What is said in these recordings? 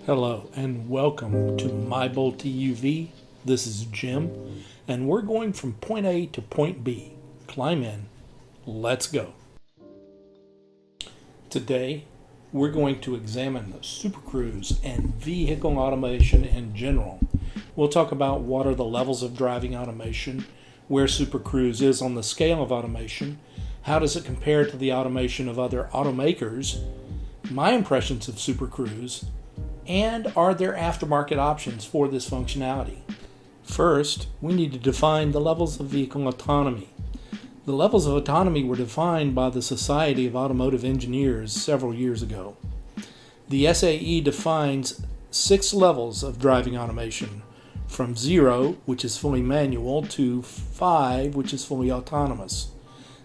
Hello and welcome to my Bolt EUV. This is Jim and we're going from point A to point B. Climb in. Let's go. Today we're going to examine Super Cruise and vehicle automation in general. We'll talk about what are the levels of driving automation, where Super Cruise is on the scale of automation, how does it compare to the automation of other automakers, my impressions of Super Cruise, and are there aftermarket options for this functionality? First, we need to define the levels of vehicle autonomy. The levels of autonomy were defined by the Society of Automotive Engineers several years ago. The SAE defines 6 levels of driving automation, from 0, which is fully manual, to 5, which is fully autonomous.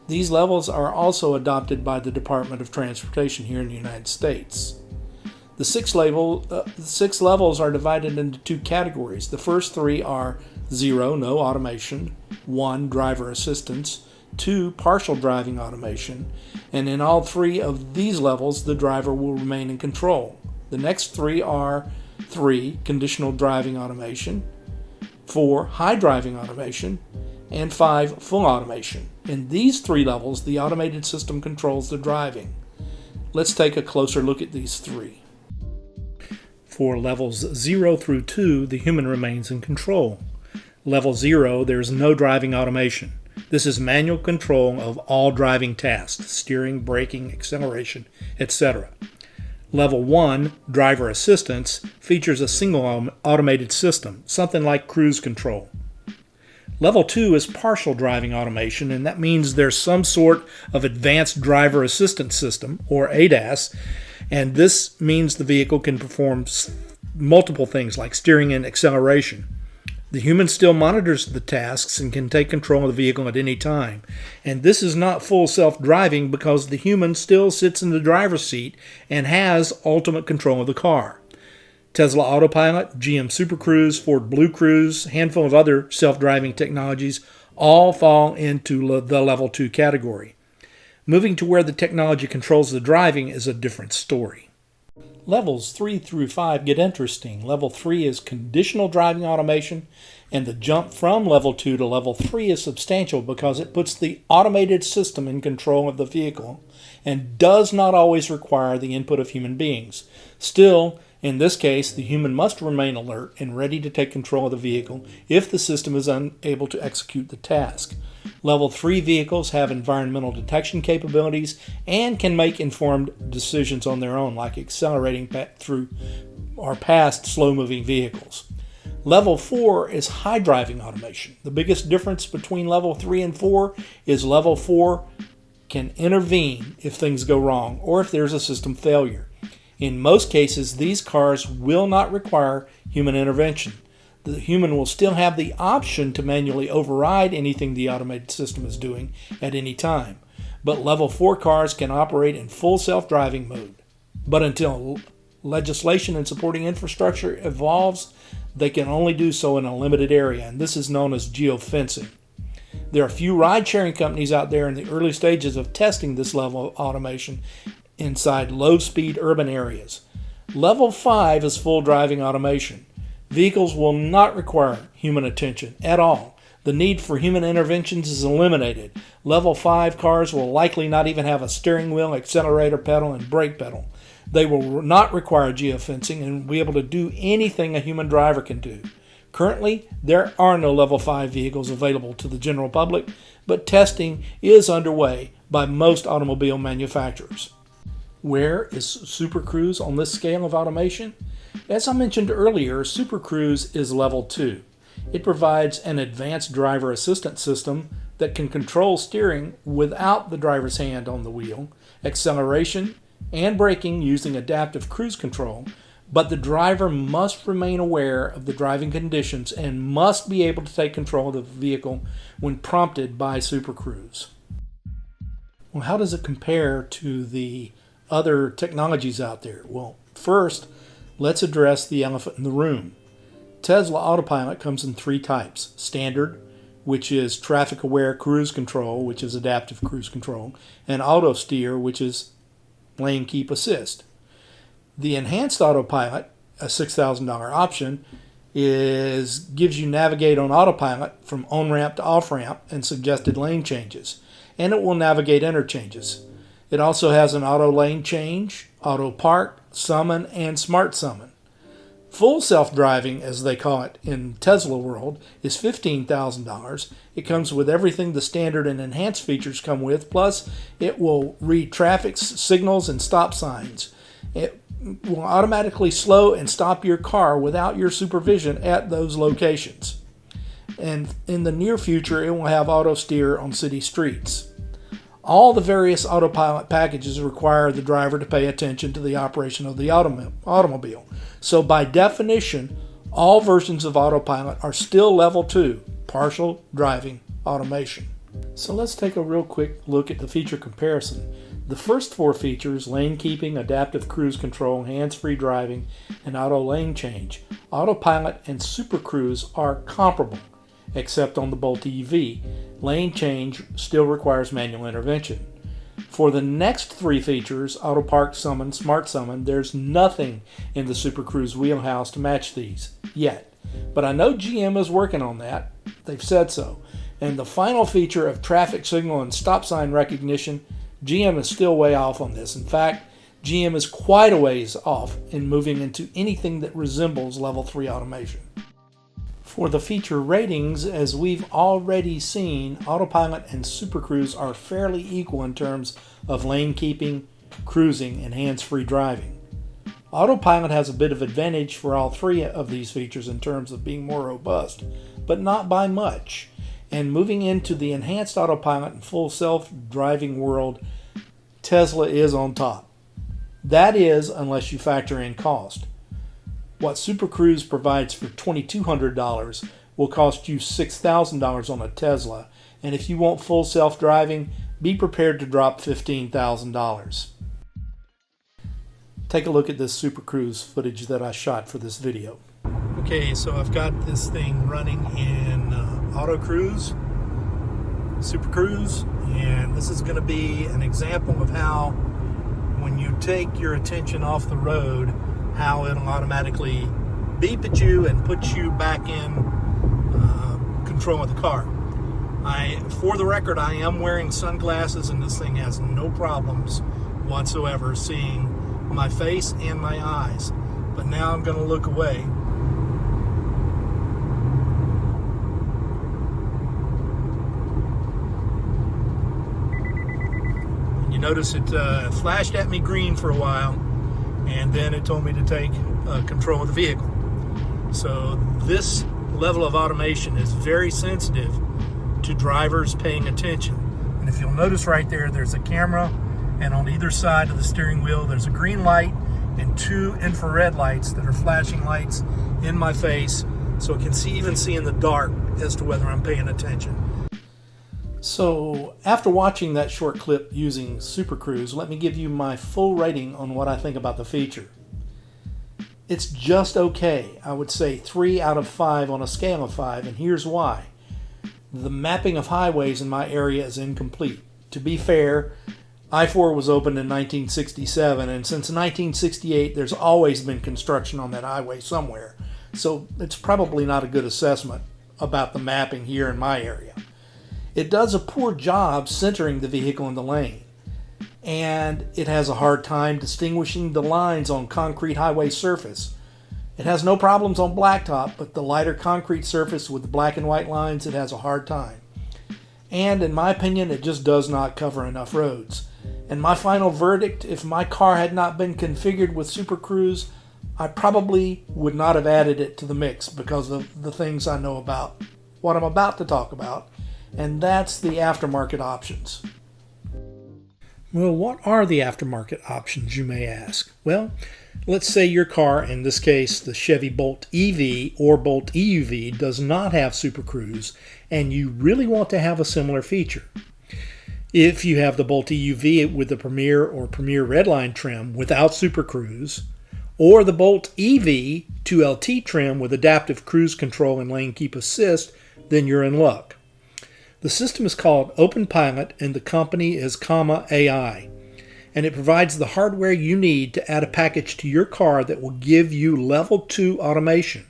These levels are also adopted by the Department of Transportation here in the United States. The six levels are divided into 2 categories. The first 3 are 0, no automation, 1, driver assistance, 2, partial driving automation, and in all 3 of these levels, the driver will remain in control. The next 3 are 3, conditional driving automation, 4, high driving automation, and 5, full automation. In these 3 levels, the automated system controls the driving. Let's take a closer look at these 3. For levels 0 through 2, the human remains in control. Level 0, there is no driving automation. This is manual control of all driving tasks, steering, braking, acceleration, etc. Level 1, driver assistance, features a single automated system, something like cruise control. Level 2 is partial driving automation, and that means there's some sort of advanced driver assistance system, or ADAS, and this means the vehicle can perform multiple things like steering and acceleration. The human still monitors the tasks and can take control of the vehicle at any time. And this is not full self-driving because the human still sits in the driver's seat and has ultimate control of the car. Tesla Autopilot, GM Super Cruise, Ford Blue Cruise, a handful of other self-driving technologies all fall into the Level 2 category. Moving to where the technology controls the driving is a different story. Levels 3 through 5 get interesting. Level 3 is conditional driving automation, and the jump from Level 2 to Level 3 is substantial because it puts the automated system in control of the vehicle and does not always require the input of human beings. Still, in this case, the human must remain alert and ready to take control of the vehicle if the system is unable to execute the task. Level 3 vehicles have environmental detection capabilities and can make informed decisions on their own, like accelerating through or past slow-moving vehicles. Level 4 is high driving automation. The biggest difference between Level 3 and 4 is Level 4 can intervene if things go wrong or if there's a system failure. In most cases, these cars will not require human intervention. The human will still have the option to manually override anything the automated system is doing at any time. But Level 4 cars can operate in full self-driving mode. But until legislation and supporting infrastructure evolves, they can only do so in a limited area, and this is known as geofencing. There are a few ride-sharing companies out there in the early stages of testing this level of automation inside low-speed urban areas. Level 5 is full driving automation. Vehicles will not require human attention at all. The need for human interventions is eliminated. Level 5 cars will likely not even have a steering wheel, accelerator pedal, and brake pedal. They will not require geofencing and will be able to do anything a human driver can do. Currently, there are no Level 5 vehicles available to the general public, but testing is underway by most automobile manufacturers. Where is Super Cruise on this scale of automation? As I mentioned earlier, Super Cruise is Level 2. It provides an advanced driver assistance system that can control steering without the driver's hand on the wheel, acceleration, and braking using adaptive cruise control, but the driver must remain aware of the driving conditions and must be able to take control of the vehicle when prompted by Super Cruise. Well, how does it compare to the other technologies out there? Well, first, let's address the elephant in the room. Tesla Autopilot comes in 3 types. Standard, which is traffic-aware cruise control, which is adaptive cruise control, and auto steer, which is lane keep assist. The enhanced autopilot a $6,000 option, gives you navigate on autopilot from on-ramp to off-ramp and suggested lane changes, and it will navigate interchanges. It also has an auto lane change, auto park, summon, and smart summon. Full self-driving, as they call it in Tesla world, is $15,000. It comes with everything the standard and enhanced features come with, plus it will read traffic signals and stop signs. It will automatically slow and stop your car without your supervision at those locations. And in the near future, it will have auto steer on city streets. All the various autopilot packages require the driver to pay attention to the operation of the automobile. So by definition, all versions of autopilot are still level 2, partial driving automation. So let's take a real quick look at the feature comparison. The first 4 features, lane keeping, adaptive cruise control, hands-free driving, and auto lane change, autopilot and Super Cruise are comparable, except on the Bolt EUV. Lane change still requires manual intervention. For the next 3 features, auto park, summon, smart summon, there's nothing in the Super Cruise wheelhouse to match these yet. But I know GM is working on that. They've said so. And the final feature of traffic signal and stop sign recognition, GM is still way off on this. In fact, GM is quite a ways off in moving into anything that resembles level 3 automation. For the feature ratings, as we've already seen, autopilot and Super Cruise are fairly equal in terms of lane keeping, cruising, and hands-free driving. Autopilot has a bit of advantage for all 3 of these features in terms of being more robust, but not by much. And moving into the enhanced autopilot and full self-driving world, Tesla is on top. That is, unless you factor in cost. What Super Cruise provides for $2,200 will cost you $6,000 on a Tesla, and if you want full self-driving, be prepared to drop $15,000. Take a look at this Super Cruise footage that I shot for this video. Okay, so I've got this thing running in Auto Cruise, Super Cruise, and this is going to be an example of how when you take your attention off the road, how it'll automatically beep at you and put you back in control of the car. For the record, I am wearing sunglasses and this thing has no problems whatsoever seeing my face and my eyes. But now I'm going to look away. You notice it flashed at me green for a while, and then it told me to take control of the vehicle. So this level of automation is very sensitive to drivers paying attention. And if you'll notice right there, there's a camera, and on either side of the steering wheel there's a green light and 2 infrared lights that are flashing lights in my face, so it can even see in the dark as to whether I'm paying attention. So after watching that short clip using Super Cruise, let me give you my full rating on what I think about the feature. It's just okay. I would say 3 out of 5 on a scale of 5, and here's why. The mapping of highways in my area is incomplete. To be fair, I-4 was opened in 1967, and since 1968 there's always been construction on that highway somewhere. So it's probably not a good assessment about the mapping here in my area. It does a poor job centering the vehicle in the lane, and it has a hard time distinguishing the lines on concrete highway surface. It has no problems on blacktop, but the lighter concrete surface with the black and white lines, it has a hard time. And in my opinion, it just does not cover enough roads. And my final verdict, if my car had not been configured with Super Cruise, I probably would not have added it to the mix because of the things I know about what I'm about to talk about. And that's the aftermarket options. Well, what are the aftermarket options, you may ask? Well, let's say your car, in this case the Chevy Bolt EV or Bolt EUV, does not have Super Cruise, and you really want to have a similar feature. If you have the Bolt EUV with the Premier or Premier Redline trim without Super Cruise, or the Bolt EV 2LT trim with adaptive cruise control and lane keep assist, then you're in luck. The system is called openpilot and the company is Comma.ai. and it provides the hardware you need to add a package to your car that will give you level 2 automation.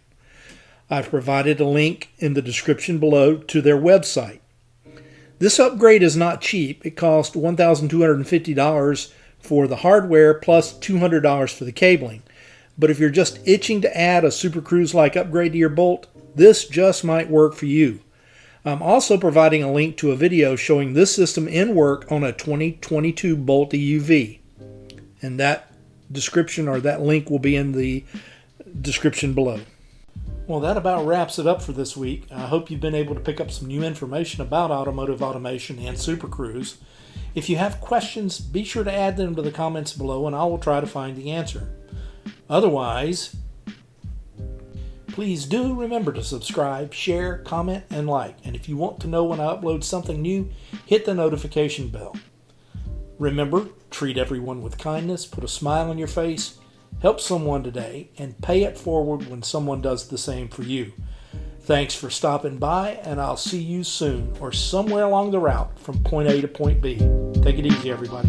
I've provided a link in the description below to their website. This upgrade is not cheap. It costs $1,250 for the hardware plus $200 for the cabling. But if you're just itching to add a Super Cruise-like upgrade to your Bolt, this just might work for you. I'm also providing a link to a video showing this system in work on a 2022 Bolt EUV. And that description or that link will be in the description below. Well, that about wraps it up for this week. I hope you've been able to pick up some new information about automotive automation and Super Cruise. If you have questions, be sure to add them to the comments below and I will try to find the answer. Otherwise, please do remember to subscribe, share, comment, and like. And if you want to know when I upload something new, hit the notification bell. Remember, treat everyone with kindness, put a smile on your face, help someone today, and pay it forward when someone does the same for you. Thanks for stopping by, and I'll see you soon or somewhere along the route from point A to point B. Take it easy, everybody.